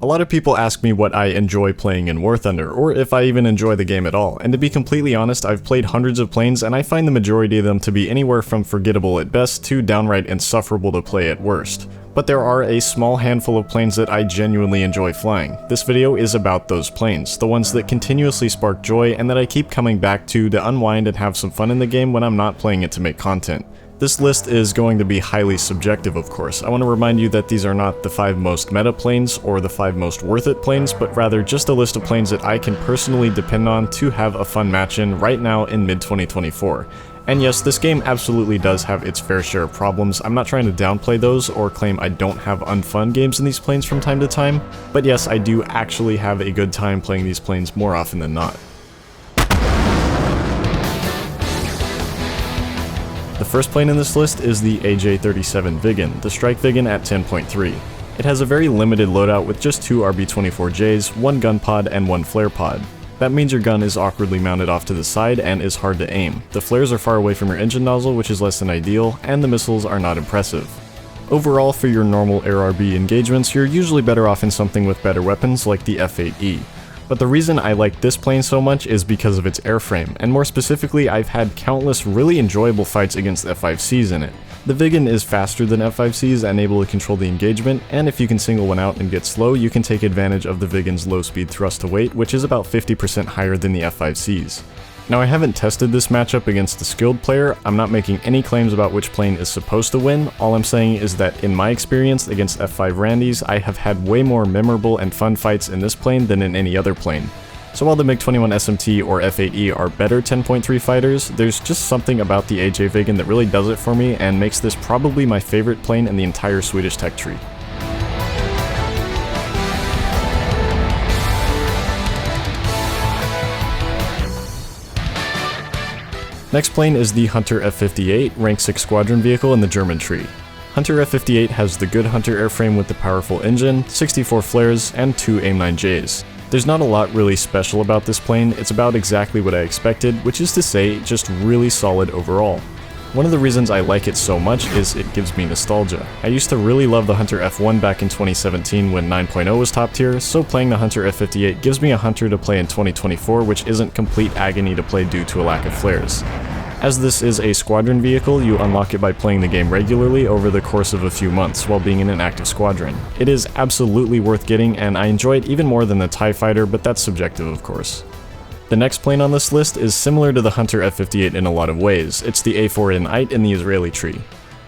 A lot of people ask me what I enjoy playing in War Thunder, or if I even enjoy the game at all, and to be completely honest, I've played hundreds of planes and I find the majority of them to be anywhere from forgettable at best to downright insufferable to play at worst. But there are a small handful of planes that I genuinely enjoy flying. This video is about those planes, the ones that continuously spark joy and that I keep coming back to unwind and have some fun in the game when I'm not playing it to make content. This list is going to be highly subjective, of course. I want to remind you that these are not the 5 most meta planes or the 5 most worth it planes, but rather just a list of planes that I can personally depend on to have a fun match in right now in mid-2024. And yes, this game absolutely does have its fair share of problems. I'm not trying to downplay those or claim I don't have unfun games in these planes from time to time, but yes, I do actually have a good time playing these planes more often than not. The first plane in this list is the AJ-37 Viggen, the Strike Viggen at 10.3. It has a very limited loadout with just 2 RB-24Js, 1 gun pod, and 1 flare pod. That means your gun is awkwardly mounted off to the side and is hard to aim. The flares are far away from your engine nozzle, which is less than ideal, and the missiles are not impressive. Overall, for your normal ARB engagements, you're usually better off in something with better weapons like the F8E. But the reason I like this plane so much is because of its airframe, and more specifically, I've had countless really enjoyable fights against F5Cs in it. The Viggen is faster than F5Cs and able to control the engagement, and if you can single one out and get slow, you can take advantage of the Viggen's low speed thrust to weight, which is about 50% higher than the F5Cs. Now, I haven't tested this matchup against a skilled player. I'm not making any claims about which plane is supposed to win. All I'm saying is that in my experience against F5 Randys, I have had way more memorable and fun fights in this plane than in any other plane. So while the MiG-21 SMT or F8E are better 10.3 fighters, there's just something about the AJ Viggen that really does it for me and makes this probably my favorite plane in the entire Swedish tech tree. Next plane is the Hunter F58, rank 6 squadron vehicle in the German tree. Hunter F58 has the good Hunter airframe with the powerful engine, 64 flares, and 2 AIM-9Js. There's not a lot really special about this plane, it's about exactly what I expected, which is to say, just really solid overall. One of the reasons I like it so much is it gives me nostalgia. I used to really love the Hunter F1 back in 2017 when 9.0 was top tier, so playing the Hunter F58 gives me a Hunter to play in 2024 which isn't complete agony to play due to a lack of flares. As this is a squadron vehicle, you unlock it by playing the game regularly over the course of a few months while being in an active squadron. It is absolutely worth getting, and I enjoy it even more than the TIE Fighter, but that's subjective of course. The next plane on this list is similar to the Hunter F58 in a lot of ways. It's the A4N in the Israeli tree.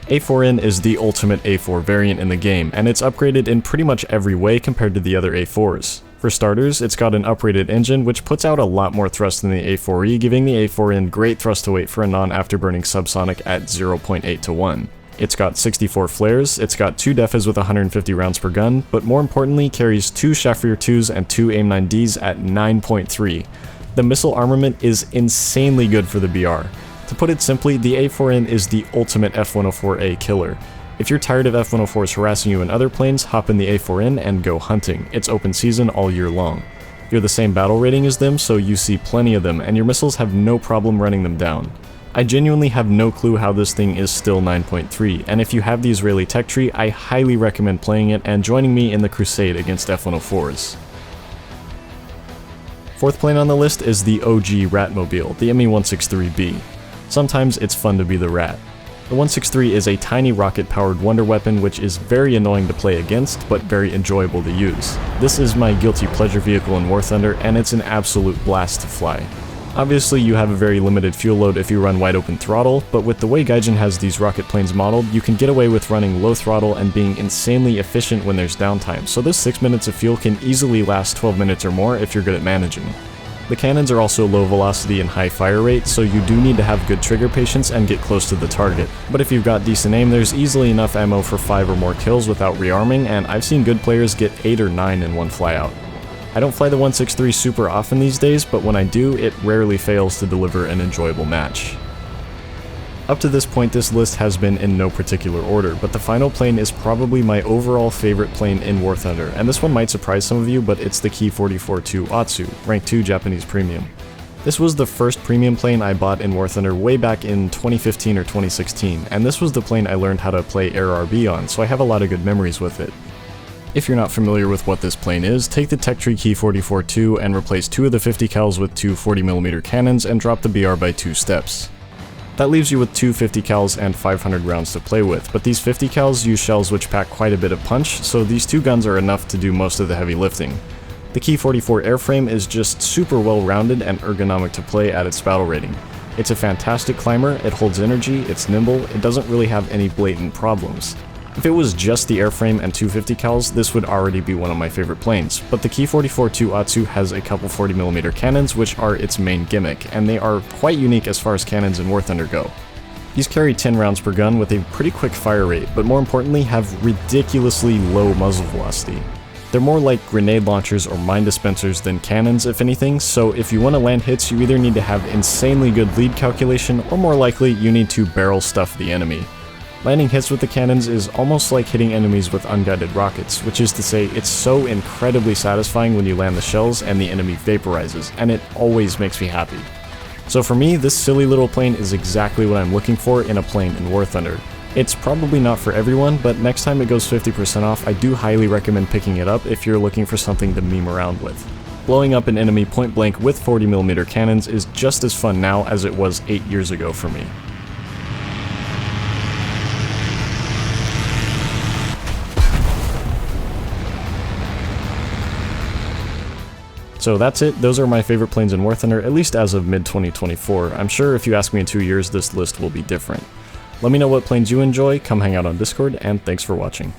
A4N is the ultimate A4 variant in the game, and it's upgraded in pretty much every way compared to the other A4s. For starters, it's got an uprated engine which puts out a lot more thrust than the A4E, giving the A4N great thrust to weight for a non-afterburning subsonic at 0.8 to 1. It's got 64 flares, it's got 2 defas with 150 rounds per gun, but more importantly carries 2 Shafir 2s and 2 AIM-9Ds at 9.3. The missile armament is insanely good for the BR. To put it simply, the A4N is the ultimate F104A killer. If you're tired of F104s harassing you in other planes, hop in the A4N and go hunting. It's open season all year long. You're the same battle rating as them, so you see plenty of them, and your missiles have no problem running them down. I genuinely have no clue how this thing is still 9.3, and if you have the Israeli tech tree, I highly recommend playing it and joining me in the crusade against F104s. Fourth plane on the list is the OG Ratmobile, the Me-163B. Sometimes it's fun to be the rat. The 163 is a tiny rocket-powered wonder weapon which is very annoying to play against, but very enjoyable to use. This is my guilty pleasure vehicle in War Thunder, and it's an absolute blast to fly. Obviously, you have a very limited fuel load if you run wide open throttle, but with the way Gaijin has these rocket planes modeled, you can get away with running low throttle and being insanely efficient when there's downtime, so this 6 minutes of fuel can easily last 12 minutes or more if you're good at managing. The cannons are also low velocity and high fire rate, so you do need to have good trigger patience and get close to the target. But if you've got decent aim, there's easily enough ammo for 5 or more kills without rearming, and I've seen good players get 8 or 9 in one flyout. I don't fly the 163 super often these days, but when I do, it rarely fails to deliver an enjoyable match. Up to this point, this list has been in no particular order, but the final plane is probably my overall favorite plane in War Thunder, and this one might surprise some of you, but it's the Ki-44-2 Otsu, rank 2 Japanese premium. This was the first premium plane I bought in War Thunder way back in 2015 or 2016, and this was the plane I learned how to play Air RB on, so I have a lot of good memories with it. If you're not familiar with what this plane is, take the Tech Tree Key 44-2 and replace 2 of the 50 cals with 2 40mm cannons and drop the BR by 2 steps. That leaves you with 2 50 cals and 500 rounds to play with, but these 50 cals use shells which pack quite a bit of punch, so these 2 guns are enough to do most of the heavy lifting. The Key 44 airframe is just super well rounded and ergonomic to play at its battle rating. It's a fantastic climber, it holds energy, it's nimble, it doesn't really have any blatant problems. If it was just the airframe and 250 cals, this would already be one of my favorite planes, but the Key 44-2 Otsu has a couple 40mm cannons which are its main gimmick, and they are quite unique as far as cannons in War Thunder go. These carry 10 rounds per gun with a pretty quick fire rate, but more importantly have ridiculously low muzzle velocity. They're more like grenade launchers or mine dispensers than cannons if anything, so if you want to land hits you either need to have insanely good lead calculation or more likely you need to barrel stuff the enemy. Landing hits with the cannons is almost like hitting enemies with unguided rockets, which is to say it's so incredibly satisfying when you land the shells and the enemy vaporizes, and it always makes me happy. So for me, this silly little plane is exactly what I'm looking for in a plane in War Thunder. It's probably not for everyone, but next time it goes 50% off, I do highly recommend picking it up if you're looking for something to meme around with. Blowing up an enemy point blank with 40mm cannons is just as fun now as it was 8 years ago for me. So that's it, those are my favorite planes in War Thunder, at least as of mid-2024. I'm sure if you ask me in 2 years, this list will be different. Let me know what planes you enjoy, come hang out on Discord, and thanks for watching.